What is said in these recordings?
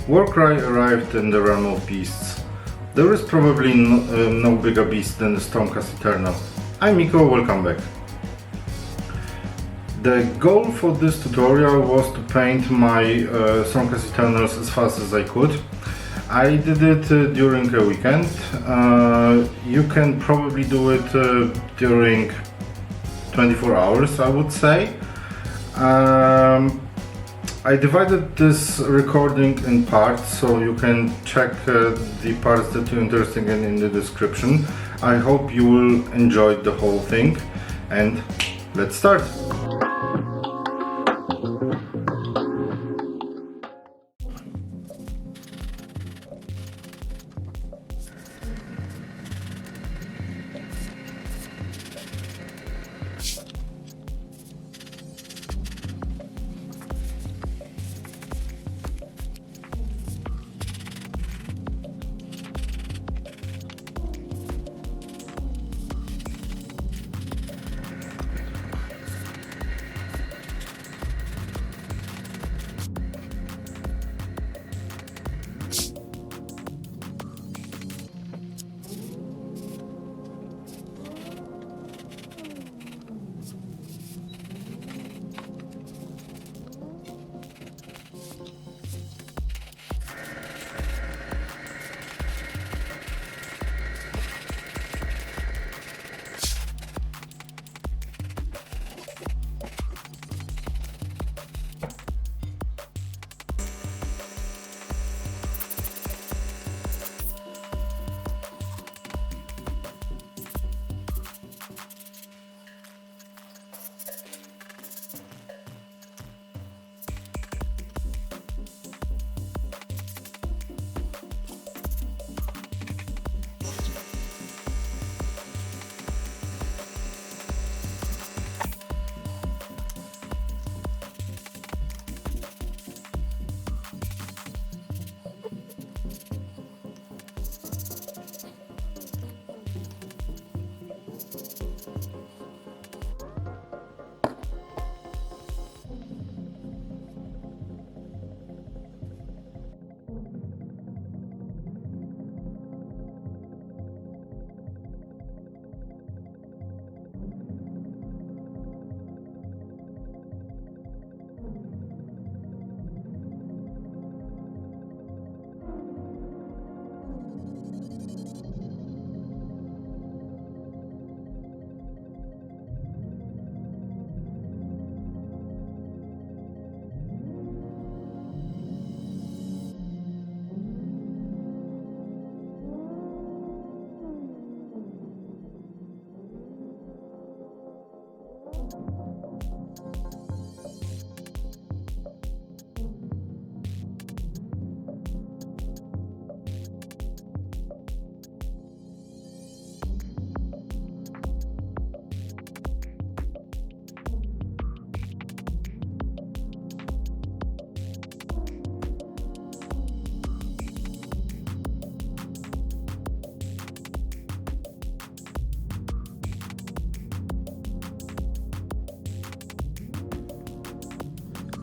Warcry arrived in the realm of beasts. There is probably no bigger beast than the Stormcast Eternal. I'm Miko, welcome back. The goal for this tutorial was to paint my Stormcast Eternals as fast as I could. I did it during a weekend. You can probably do it during 24 hours, I would say. I divided this recording in parts, so you can check the parts that you're interested in the description. I hope you will enjoy the whole thing, and let's start!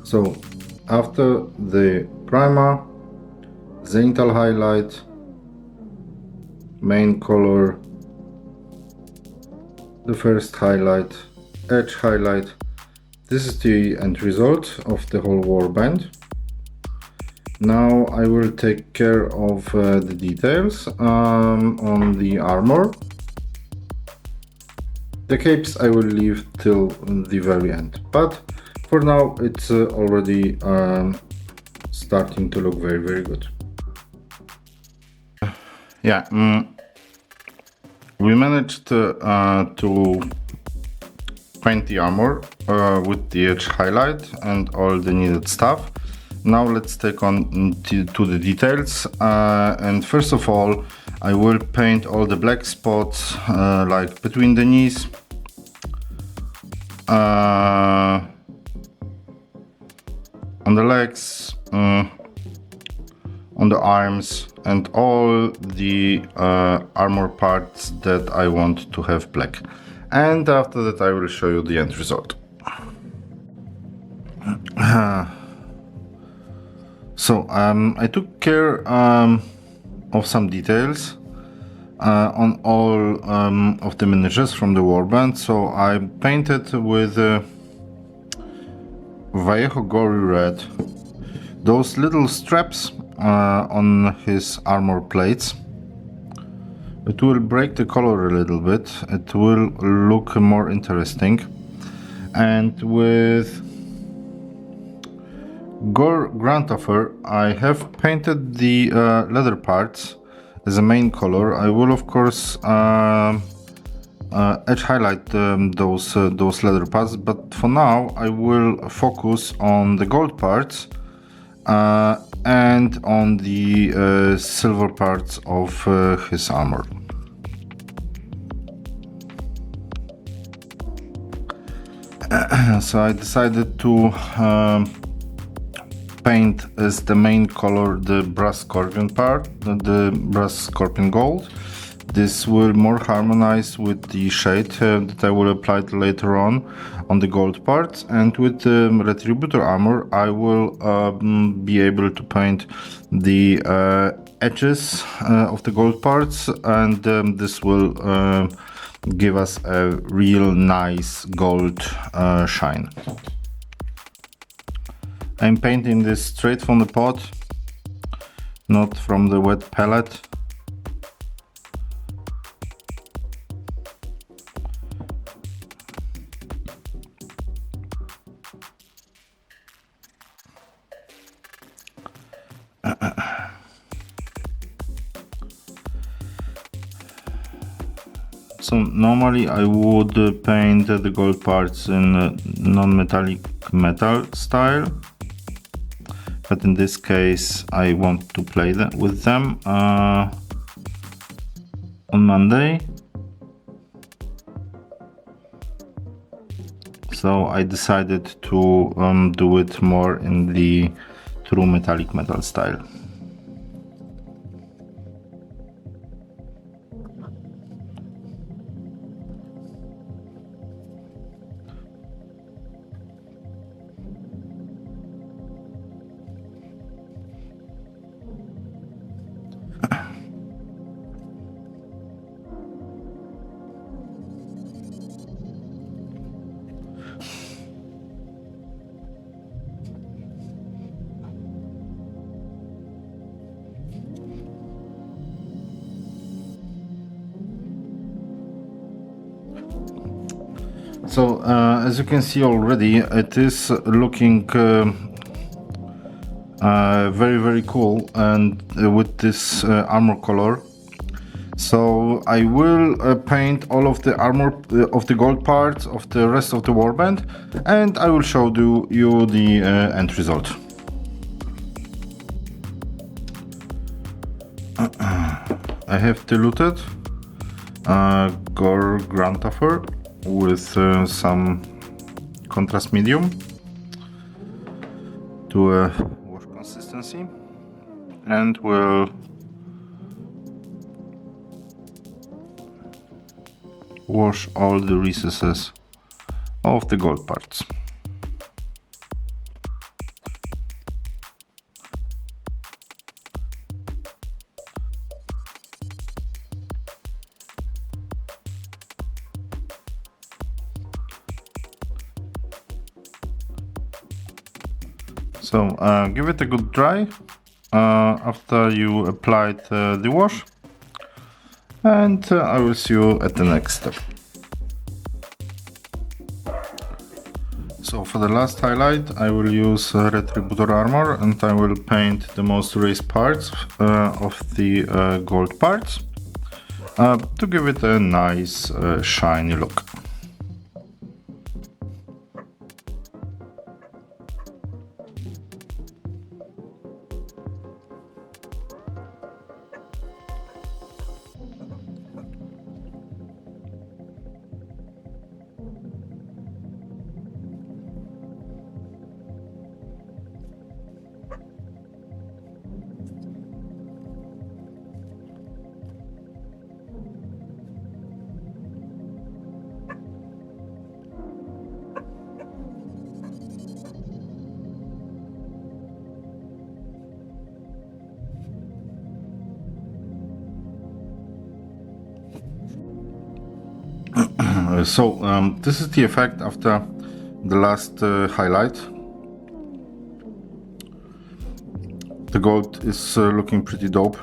So after the primer, zenithal highlight, main color, the first highlight, edge highlight, this is the end result of the whole warband. Now I will take care of the details on the armor. The capes I will leave till the very end, but for now it's already starting to look very good. Yeah, we managed to paint the armor with the edge highlight and all the needed stuff. Now let's take on to the details, and first of all I will paint all the black spots like between the knees, on the legs, on the arms, and all the armor parts that I want to have black. And after that I will show you the end result. So I took care of some details on all of the miniatures from the warband. So I painted with Vallejo Gory Red those little straps on his armor plates. It will break the color a little bit, it will look more interesting. And with Gore Grantoffer I have painted the leather parts as a main color. I will of course edge highlight those leather parts, but for now I will focus on the gold parts and on the silver parts of his armor. So I decided to paint as the main color the brass scorpion part, the brass scorpion gold. This will more harmonize with the shade that I will apply later on the gold parts, and with the Retributor armor I will be able to paint the edges of the gold parts, and this will give us a real nice gold shine. I'm painting this straight from the pot, not from the wet palette. So normally I would paint the gold parts in non-metallic metal style, but in this case I want to play with them on Monday. So I decided to do it more in the true metallic metal style. So as you can see already, it is looking very cool, and with this armor color. So I will paint all of the armor of the gold parts of the rest of the warband, and I will show you the end result. I have diluted Gore Grantoffer with some contrast medium to a wash consistency, and will wash all the recesses of the gold parts. So give it a good dry after you applied the wash, and I will see you at the next step. So for the last highlight I will use Retributor armor, and I will paint the most raised parts of the gold parts to give it a nice shiny look. This is the effect after the last highlight. The gold is looking pretty dope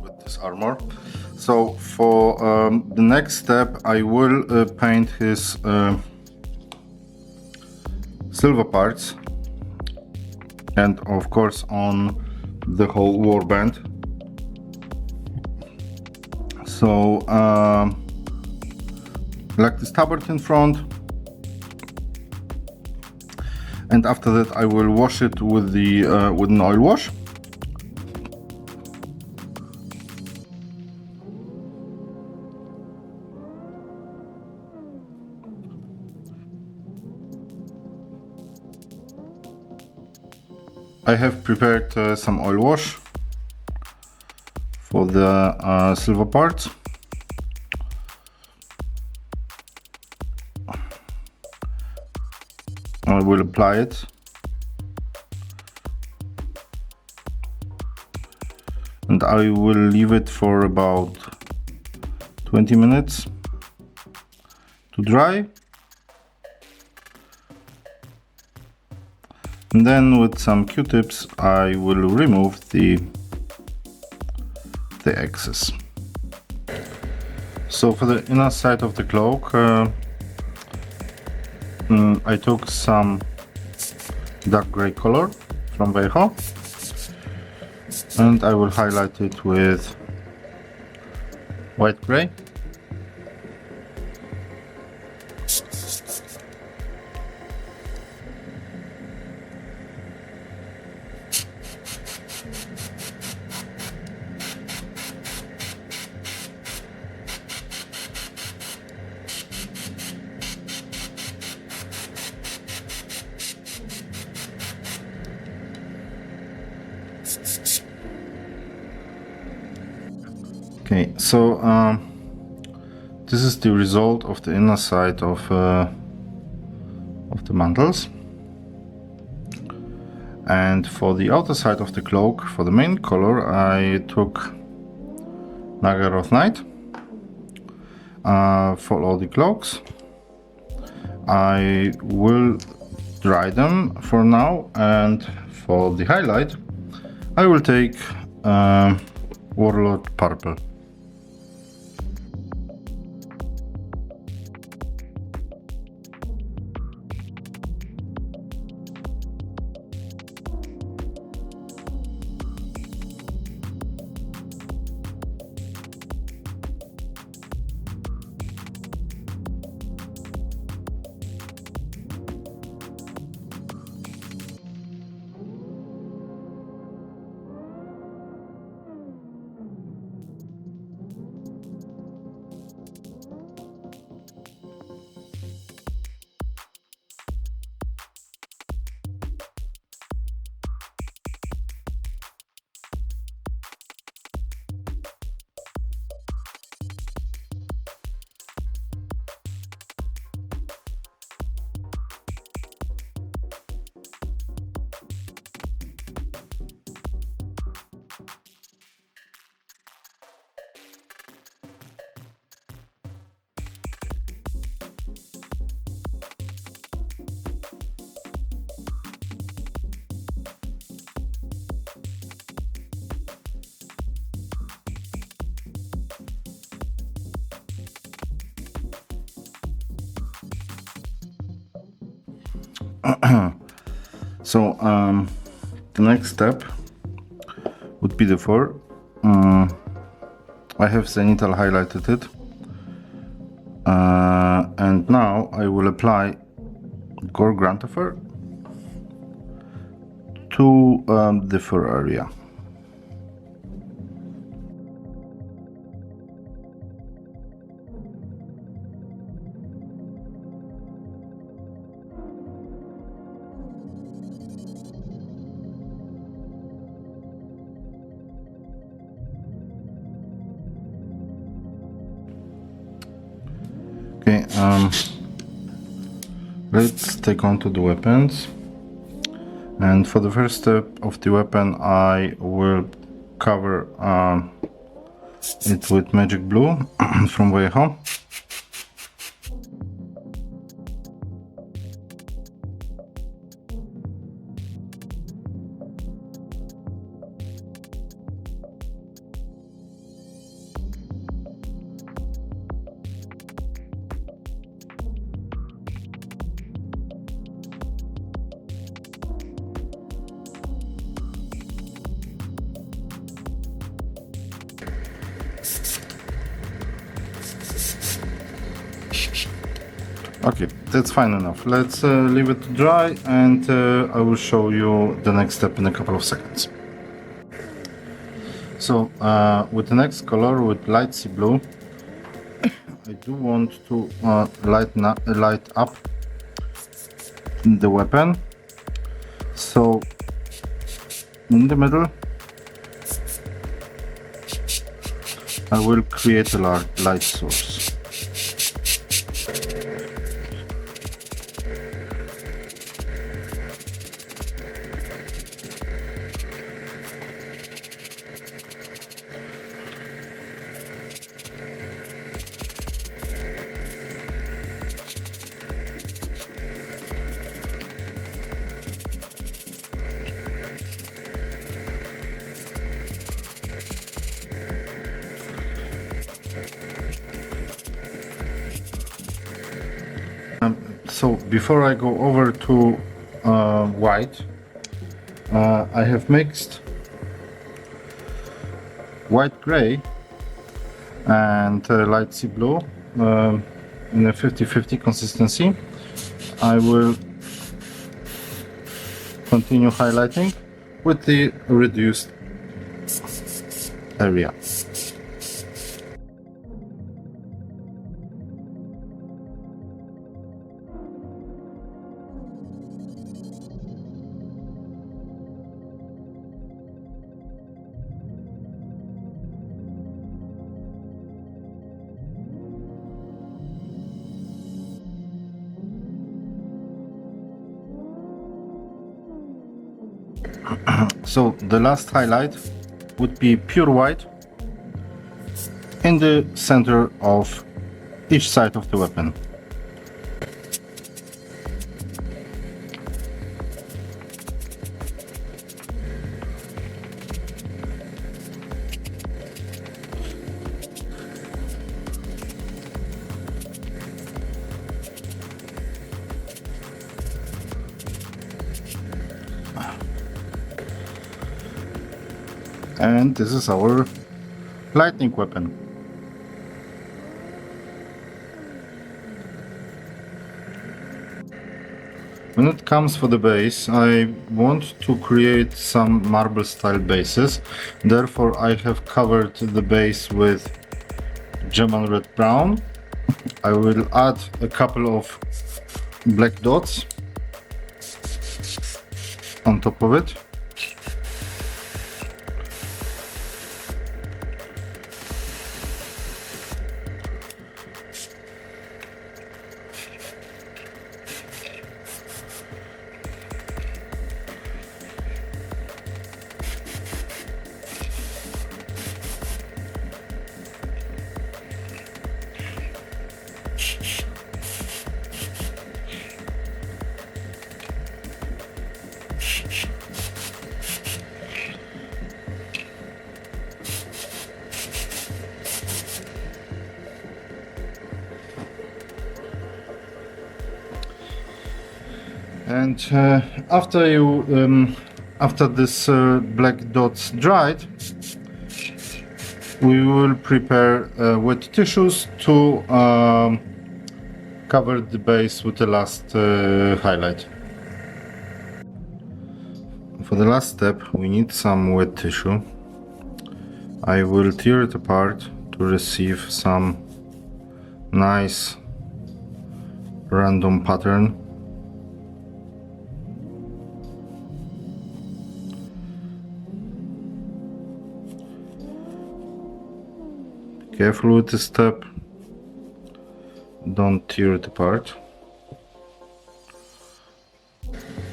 with this armor. So for the next step, I will paint his silver parts, and of course on the whole warband. So like the stabard in front, and after that I will wash it with the with an oil wash. I have prepared some oil wash for the silver parts. I will apply it. And I will leave it for about 20 minutes to dry. And then with some Q-tips I will remove the excess. So for the inner side of the cloak, I took some dark gray color from Weiho, and I will highlight it with white gray. Okay, so this is the result of the inner side of the mantles. And for the outer side of the cloak, for the main color, I took Nagaroth Night. For all the cloaks, I will dry them for now, and for the highlight, I will take Warlord Purple. So the next step would be the fur. I have Zenithal highlighted it, and now I will apply Gore Grantifer to the fur area. Okay, let's take on to the weapons. And for the first step of the weapon, I will cover it with magic blue from Weiho. Okay, that's fine enough. Let's leave it to dry, and I will show you the next step in a couple of seconds. So with the next color, with light sea blue, I do want to light up the weapon. So in the middle, I will create a light source. So before I go over to white, I have mixed white gray and light sea blue in a 50-50 consistency. I will continue highlighting with the reduced area. So the last highlight would be pure white in the center of each side of the weapon. And this is our lightning weapon. When it comes for the base, I want to create some marble style bases. Therefore I have covered the base with German red brown. I will add a couple of black dots on top of it. And after this black dots dried, we will prepare wet tissues to cover the base with the last highlight. For the last step, we need some wet tissue. I will tear it apart to receive some nice random pattern. Careful with this step, don't tear it apart.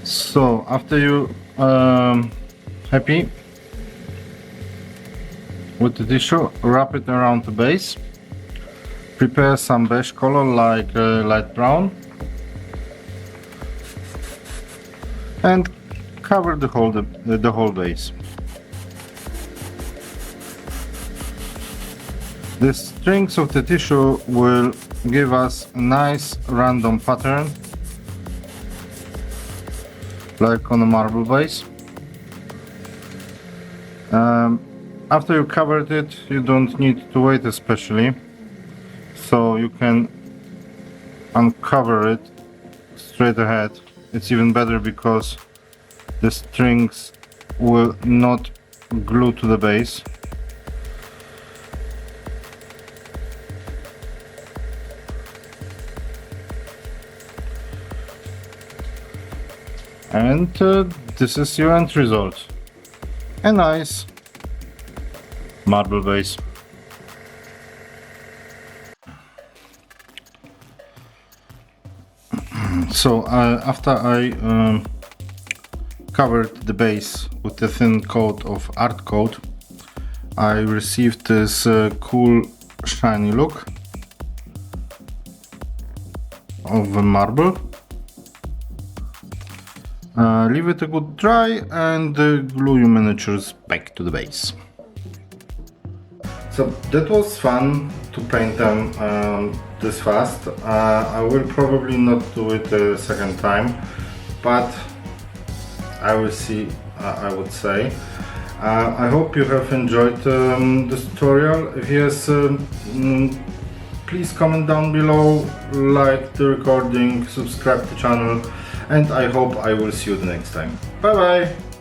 So after you happy with the tissue, wrap it around the base, prepare some beige color like light brown, and cover the whole base. The strings of the tissue will give us a nice random pattern, like on a marble base. After you covered it, you don't need to wait especially, so you can uncover it straight ahead. It's even better because the strings will not glue to the base. And this is your end result. A nice marble base. So after I covered the base with a thin coat of art coat, I received this cool shiny look of a marble. Leave it a good dry and glue your miniatures back to the base. So that was fun to paint them this fast. I will probably not do it a second time, but I will see, I would say. I hope you have enjoyed this tutorial. If yes, please comment down below, like the recording, subscribe to the channel, and I hope I will see you the next time. Bye bye!